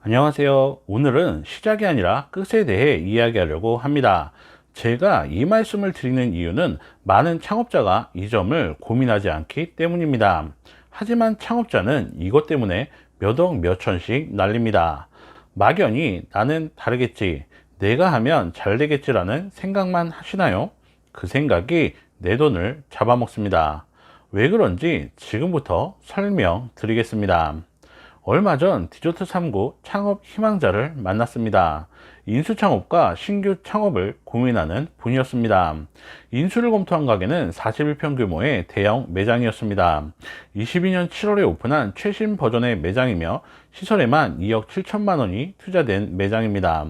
안녕하세요. 오늘은 시작이 아니라 끝에 대해 이야기하려고 합니다. 제가 이 말씀을 드리는 이유는 많은 창업자가 이 점을 고민하지 않기 때문입니다. 하지만 창업자는 이것 때문에 몇 억, 몇 천씩 날립니다. 막연히 나는 다르겠지, 내가 하면 잘 되겠지라는 생각만 하시나요? 그 생각이 내 돈을 잡아먹습니다. 왜 그런지 지금부터 설명드리겠습니다. 얼마 전 디저트 3구 창업 희망자를 만났습니다. 인수 창업과 신규 창업을 고민하는 분이었습니다. 인수를 검토한 가게는 41평 규모의 대형 매장이었습니다. 22년 7월에 오픈한 최신 버전의 매장이며 시설에만 2억 7천만 원이 투자된 매장입니다.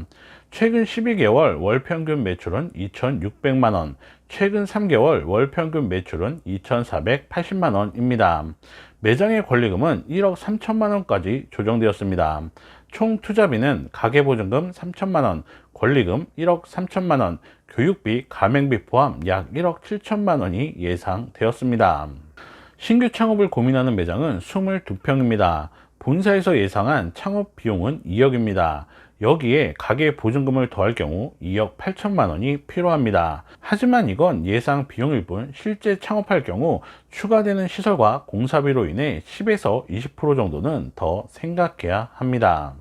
최근 12개월 월 평균 매출은 2,600만 원, 최근 3개월 월 평균 매출은 2,480만 원입니다. 매장의 권리금은 1억 3천만 원까지 조정되었습니다. 총 투자비는 가계보증금 3천만 원, 권리금 1억 3천만 원, 교육비, 가맹비 포함 약 1억 7천만 원이 예상되었습니다. 신규 창업을 고민하는 매장은 22평입니다. 본사에서 예상한 창업 비용은 2억입니다. 여기에 가계 보증금을 더할 경우 2억 8천만 원이 필요합니다. 하지만 이건 예상 비용일 뿐 실제 창업할 경우 추가되는 시설과 공사비로 인해 10에서 20% 정도는 더 생각해야 합니다.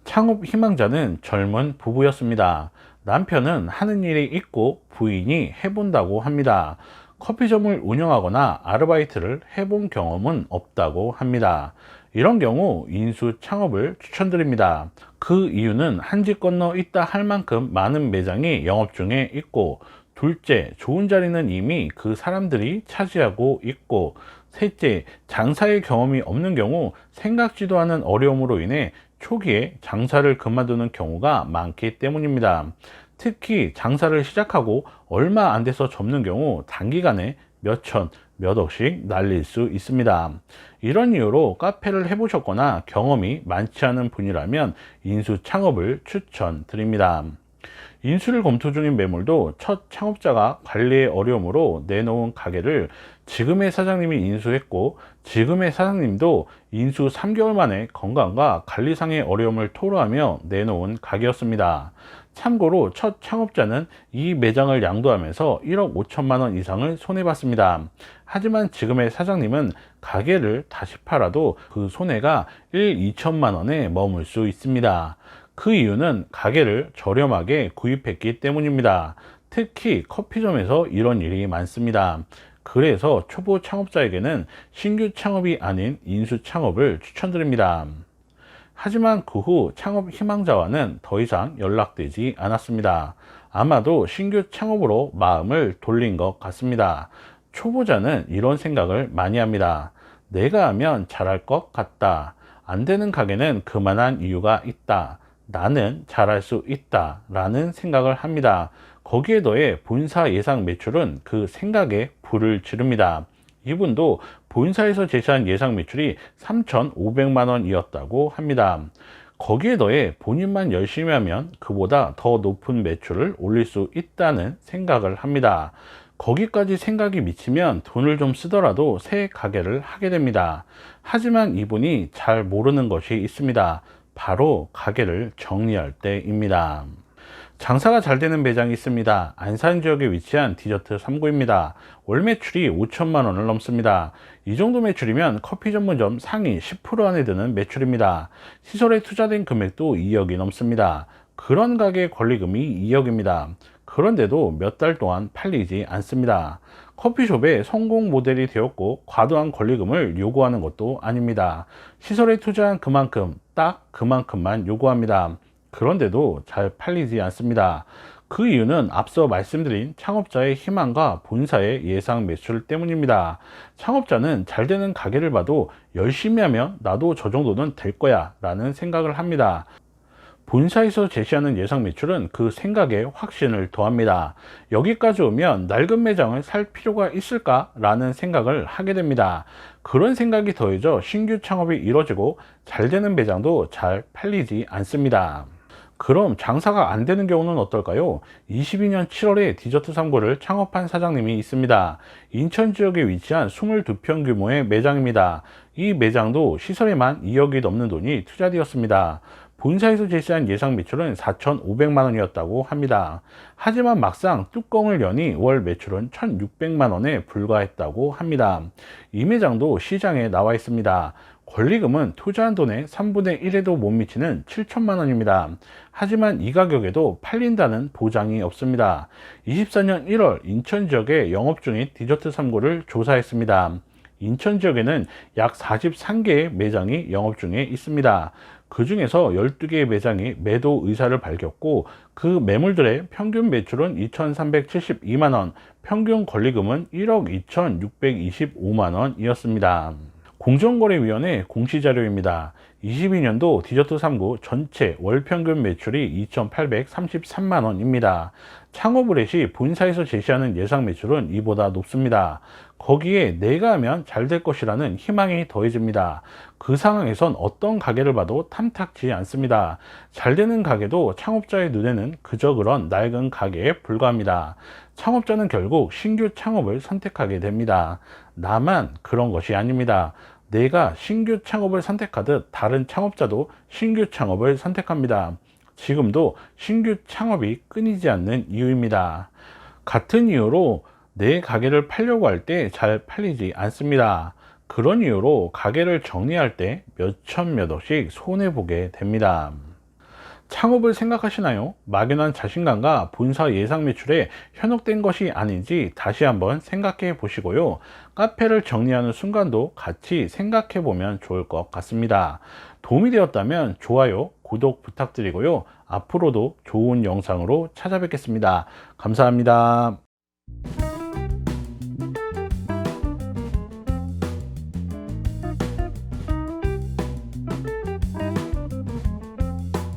창업 희망자는 젊은 부부였습니다. 남편은 하는 일이 있고 부인이 해본다고 합니다. 커피점을 운영하거나 아르바이트를 해본 경험은 없다고 합니다. 이런 경우 인수 창업을 추천드립니다. 그 이유는 한 집 건너 있다 할 만큼 많은 매장이 영업 중에 있고, 둘째, 좋은 자리는 이미 그 사람들이 차지하고 있고, 셋째, 장사의 경험이 없는 경우 생각지도 않은 어려움으로 인해 초기에 장사를 그만두는 경우가 많기 때문입니다. 특히 장사를 시작하고 얼마 안 돼서 접는 경우 단기간에 몇 천, 몇 억씩 날릴 수 있습니다. 이런 이유로 카페를 해보셨거나 경험이 많지 않은 분이라면 인수 창업을 추천드립니다. 인수를 검토 중인 매물도 첫 창업자가 관리의 어려움으로 내놓은 가게를 지금의 사장님이 인수했고, 지금의 사장님도 인수 3개월 만에 건강과 관리상의 어려움을 토로하며 내놓은 가게였습니다. 참고로 첫 창업자는 이 매장을 양도하면서 1억 5천만 원 이상을 손해봤습니다. 하지만 지금의 사장님은 가게를 다시 팔아도 그 손해가 1, 2천만 원에 머물 수 있습니다. 그 이유는 가게를 저렴하게 구입했기 때문입니다. 특히 커피점에서 이런 일이 많습니다. 그래서 초보 창업자에게는 신규 창업이 아닌 인수 창업을 추천드립니다. 하지만 그 후 창업 희망자와는 더 이상 연락되지 않았습니다. 아마도 신규 창업으로 마음을 돌린 것 같습니다. 초보자는 이런 생각을 많이 합니다. 내가 하면 잘할 것 같다. 안 되는 가게는 그만한 이유가 있다. 나는 잘할 수 있다 라는 생각을 합니다. 거기에 더해 본사 예상 매출은 그 생각에 불을 지릅니다. 이분도 본사에서 제시한 예상 매출이 3,500만 원이었다고 합니다. 거기에 더해 본인만 열심히 하면 그보다 더 높은 매출을 올릴 수 있다는 생각을 합니다. 거기까지 생각이 미치면 돈을 좀 쓰더라도 새 가게를 하게 됩니다. 하지만 이분이 잘 모르는 것이 있습니다. 바로 가게를 정리할 때입니다. 장사가 잘 되는 매장이 있습니다. 안산 지역에 위치한 디저트 3구입니다. 월 매출이 5천만 원을 넘습니다. 이 정도 매출이면 커피 전문점 상위 10% 안에 드는 매출입니다. 시설에 투자된 금액도 2억이 넘습니다. 그런 가게 권리금이 2억입니다. 그런데도 몇 달 동안 팔리지 않습니다. 커피숍의 성공 모델이 되었고 과도한 권리금을 요구하는 것도 아닙니다. 시설에 투자한 그만큼 딱 그만큼만 요구합니다. 그런데도 잘 팔리지 않습니다. 그 이유는 앞서 말씀드린 창업자의 희망과 본사의 예상 매출 때문입니다. 창업자는 잘 되는 가게를 봐도 열심히 하면 나도 저 정도는 될 거야 라는 생각을 합니다. 본사에서 제시하는 예상 매출은 그 생각에 확신을 더합니다. 여기까지 오면 낡은 매장을 살 필요가 있을까? 라는 생각을 하게 됩니다. 그런 생각이 더해져 신규 창업이 이루어지고 잘 되는 매장도 잘 팔리지 않습니다. 그럼 장사가 안 되는 경우는 어떨까요? 22년 7월에 디저트 3구를 창업한 사장님이 있습니다. 인천 지역에 위치한 22평 규모의 매장입니다. 이 매장도 시설에만 2억이 넘는 돈이 투자되었습니다. 본사에서 제시한 예상 매출은 4,500만 원이었다고 합니다. 하지만 막상 뚜껑을 여니 월 매출은 1,600만 원에 불과했다고 합니다. 이 매장도 시장에 나와 있습니다. 권리금은 투자한 돈의 3분의 1에도 못 미치는 7천만 원입니다. 하지만 이 가격에도 팔린다는 보장이 없습니다. 24년 1월 인천 지역에 영업 중인 디저트 3구를 조사했습니다. 인천 지역에는 약 43개의 매장이 영업 중에 있습니다. 그 중에서 12개의 매장이 매도 의사를 밝혔고 그 매물들의 평균 매출은 2,372만 원, 평균 권리금은 1억 2,625만 원이었습니다. 공정거래위원회 공시자료입니다. 22년도 디저트 3구 전체 월평균 매출이 2,833만 원입니다. 창업을 해시 본사에서 제시하는 예상 매출은 이보다 높습니다. 거기에 내가 하면 잘 될 것이라는 희망이 더해집니다. 그 상황에선 어떤 가게를 봐도 탐탁지 않습니다. 잘 되는 가게도 창업자의 눈에는 그저 그런 낡은 가게에 불과합니다. 창업자는 결국 신규 창업을 선택하게 됩니다. 나만 그런 것이 아닙니다. 내가 신규 창업을 선택하듯 다른 창업자도 신규 창업을 선택합니다. 지금도 신규 창업이 끊이지 않는 이유입니다. 같은 이유로 내 가게를 팔려고 할 때 잘 팔리지 않습니다. 그런 이유로 가게를 정리할 때 몇천 몇 억씩 손해보게 됩니다. 창업을 생각하시나요? 막연한 자신감과 본사 예상 매출에 현혹된 것이 아닌지 다시 한번 생각해 보시고요. 카페를 정리하는 순간도 같이 생각해 보면 좋을 것 같습니다. 도움이 되었다면 좋아요, 구독 부탁드리고요. 앞으로도 좋은 영상으로 찾아뵙겠습니다. 감사합니다.